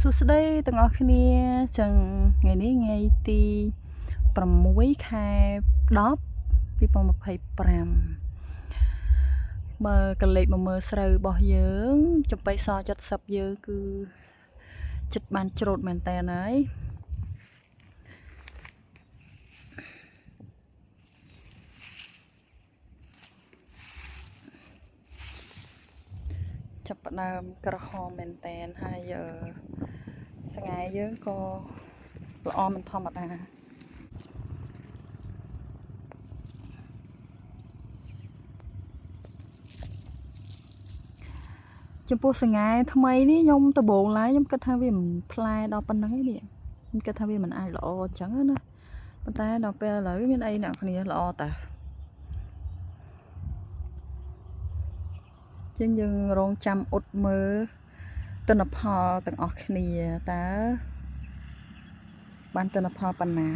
សួស្តីទាំងអស់គ្នាចឹងថ្ងៃនេះថ្ងៃទី6 ខែ 10 2025មើលកលេចមកមើលស្រូវរបស់យើងចំបៃស70យើងគឺចិត្តបានច្រូតមែនតើហើយចាប់ផ្ដើមក្រហមមែនតើហើយស្ងាយយើងក៏ល្អមិនធម្មតាចំពោះស្ងាយថ្មីនេះខ្ញុំដំបូងឡើយខ្ញុំគិតថាវាមិនផ្លែដល់ប៉ុណ្ណឹងទេនេះខ្ញុំគិតថាវាមិនអាចល្អអញ្ចឹងណាប៉ុន្តែដល់ពេលឥឡូវមានអីអ្នកគ្នាល្អតាជាងយើងរងចាំអ៊ុតមើលទិន្នផលទាំងអស់គ្នាតើបានទិន្នផលប៉ុណ្ណា